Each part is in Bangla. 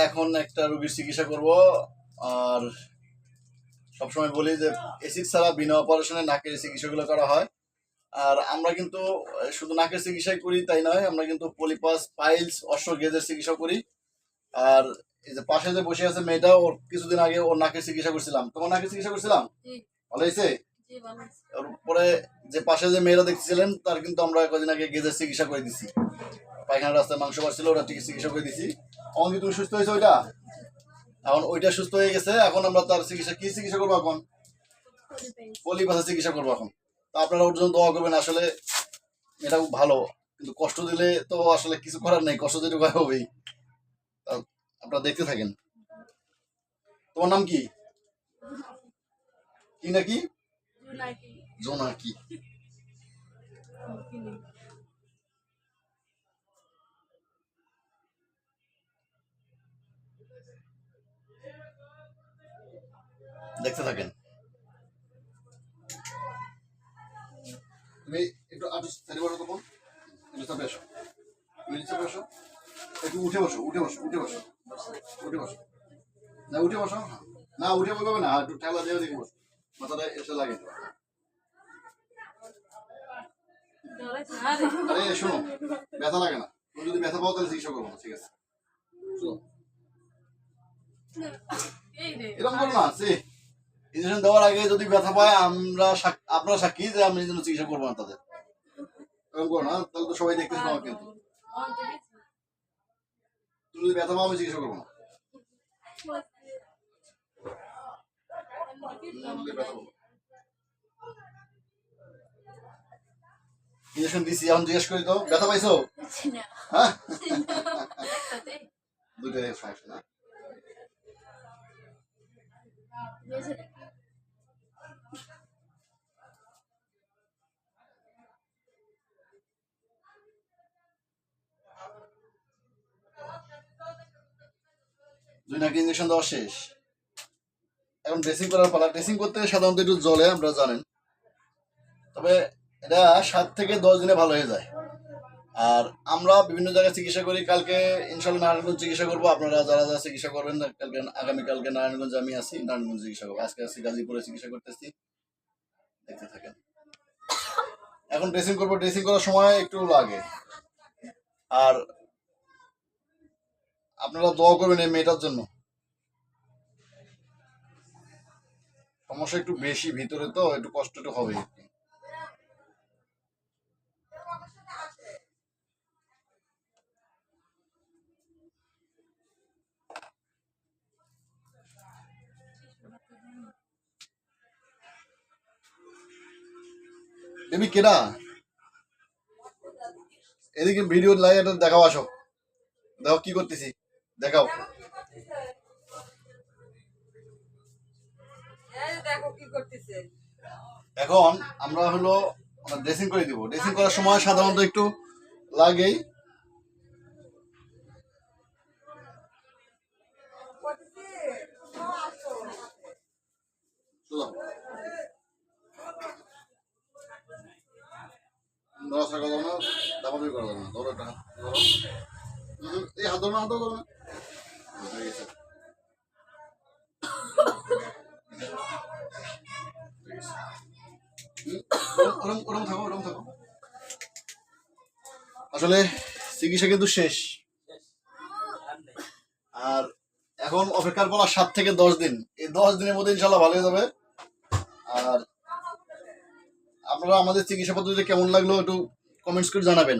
এখন একটা রোগীর চিকিৎসা করব। আর সবসময় বলি যে এসিড ছাড়া বিনা অপারেশনে নাকের চিকিৎসাগুলো করা হয়। আর আমরা কিন্তু শুধু নাকের চিকিৎসাই করি তাই নয়, আমরা কিন্তু পলিপাস, পাইলস, অশ্ব গেজের চিকিৎসা করি। আর এই যে পাশে যে বসে আছে মেয়েটা, ওর কিছুদিন আগে ওর নাকের চিকিৎসা করছিলাম। তোমার নাকের চিকিৎসা করছিলাম, ভালো হয়েছে। পরে যে পাশে যে মেয়েরা দেখছিলেন তার কিন্তু আমরা কদিন আগে গেজের চিকিৎসা করে দিছি। পায়খানা রাস্তায় মাংস বাড়ছিল, ওটা চিকিৎসা করে দিছি। এখন কি তুমি সুস্থ হয়েছে ওইটা? এখন ওইটা সুস্থ হয়ে গেছে। এখন আমরা তার চিকিৎসা কি চিকিৎসা করবো এখন? পলিপাসের চিকিৎসা করবো এখন। তো আপনারা ওর জন্য দোয়া করবেন। আসলে এটা খুব ভালো, কিন্তু কষ্ট দিলে তো আসলে কিছু করার নেই, কষ্ট দিলে ভয় হবেই। আপনারা দেখতে থাকেন। তোমার নাম কি? কি নাকি? জোনাকি। দেখতে থাকেন। তুমি একটু সাইডে বসো, তখন একটু চাপে আসো, তুমি চাপে আসো, একটু উঠে বসো, উঠে বসো, উঠে বসো, উঠে বসো। না উঠে বসো, না উঠে বলবে না, একটু ঠেলা দিয়ে দেখে বসো, মাথাটা এসে লাগে। আরে শোনো, ব্যথা লাগে না। তুমি যদি ব্যথা পাও তাহলে চিকিৎসা করবো না, ঠিক আছে? এরকম করো না। ইঞ্জেকশন দেওয়ার আগে যদি ব্যথা পায়, আপনারা সাক্ষী যে আমি এই জন্য চিকিৎসা করবো না তাদের। এরকম করো না, তাহলে তো সবাই দেখতেছি না। কিন্তু তুমি যদি ব্যথা পাও আমি চিকিৎসা করবো না। ইঞ্জেকশন দিছি, এখন জিজ্ঞেস করি তো ব্যথা পাইছো? হ্যাঁ, দুইটাই সমস্যা না। দুই নাকি ইঞ্জেকশন দেওয়া শেষ। এখন ড্রেসিং করার পালা। ড্রেসিং করতে সাধারণত একটু জলে, আপনারা জানেন। তবে এটা 7 থেকে 10 দিনে ভালো হয়ে যায়। আর আমরা বিভিন্ন জায়গায় চিকিৎসা করি। কালকে ইনশাল্লাহ নারায়ণগঞ্জ চিকিৎসা করবো। আপনারা যারা যারা চিকিৎসা করবেন কালকে, আগামীকালকে নারায়ণগঞ্জে আমি আছি, নারায়ণগঞ্জ চিকিৎসা করবো। আজকে আছি গাজীপুরে, চিকিৎসা করতেছি। দেখতে থাকেন। এখন ড্রেসিং করবো। ড্রেসিং করার সময় একটু লাগে। আর আপনারা দোয়া করবেন এই মেয়েটার জন্য। সমস্যা একটু বেশি ভিতরে, তো একটু কষ্ট একটু হবে। বেবি কেডা? এদিকে ভিডিও লাইভ এটা দেখাও, আসো দেখো কি করতেছি, দেখাও। এখন আমরা হলো ড্রেসিং করে দিব। ড্রেসিং করার সময় সাধারণত একটু লাগেই। নড়াচড়া করা যাবে না, দাবাদাবি করা যাবে না। ধরো একটা হাত, ধরো। এই হাত ধরো না, হাত ধরো না। হয়ে গেছে। ওরম থাকো, ওরম থাকো। আসলে চিকিৎসা কিন্তু শেষ। আর এখন অপেক্ষার পালা 7 থেকে 10 দিন। এই 10 দিনের মধ্যে ইনশাল্লাহ ভালো হয়ে যাবে। আর আপনারা আমাদের চিকিৎসা পদ্ধতি কেমন লাগলো একটু কমেন্টস করে জানাবেন।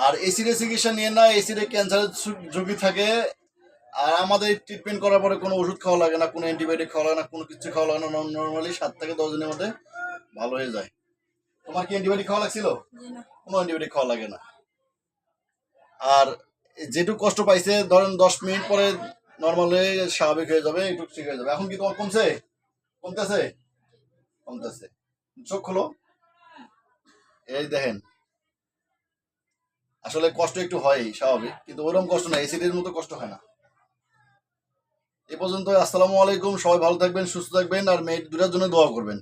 আর এসিডের চিকিৎসা নিয়ে না, এসিডে ক্যান্সারের ঝুঁকি থাকে। আর আমাদের ট্রিটমেন্ট করার পরে কোনো ওষুধ খাওয়া লাগে না, কোনো অ্যান্টিবায়োটিক খাওয়া লাগে না, কোনো কিছু খাওয়া লাগে না। নর্মালি 7 থেকে 10 দিনের মধ্যে ভালো হয়ে যায়। তোমার কি অ্যান্টিবায়োটিক খাওয়া লাগছিল? কোনো অ্যান্টিবায়োটিক খাওয়া লাগে না। আর যেটুকু কষ্ট পাইছে ধরেন 10 মিনিট পরে নর্মাল হয়ে স্বাভাবিক হয়ে যাবে, একটু ঠিক হয়ে যাবে। এখন কি তোমার কমছে? কমতেছে? কমতেছে। চোখ খোলো, এই দেখেন। আসলে কষ্ট একটু হয় স্বাভাবিক, কিন্তু ওরকম কষ্ট না, এসিডের মতো কষ্ট হয় না। এ পর্যন্ত। আসসালামু আলাইকুম। সবাই ভালো থাকবেন, সুস্থ থাকবেন। আর মেয়ে দুটার জন্য দোয়া করবেন।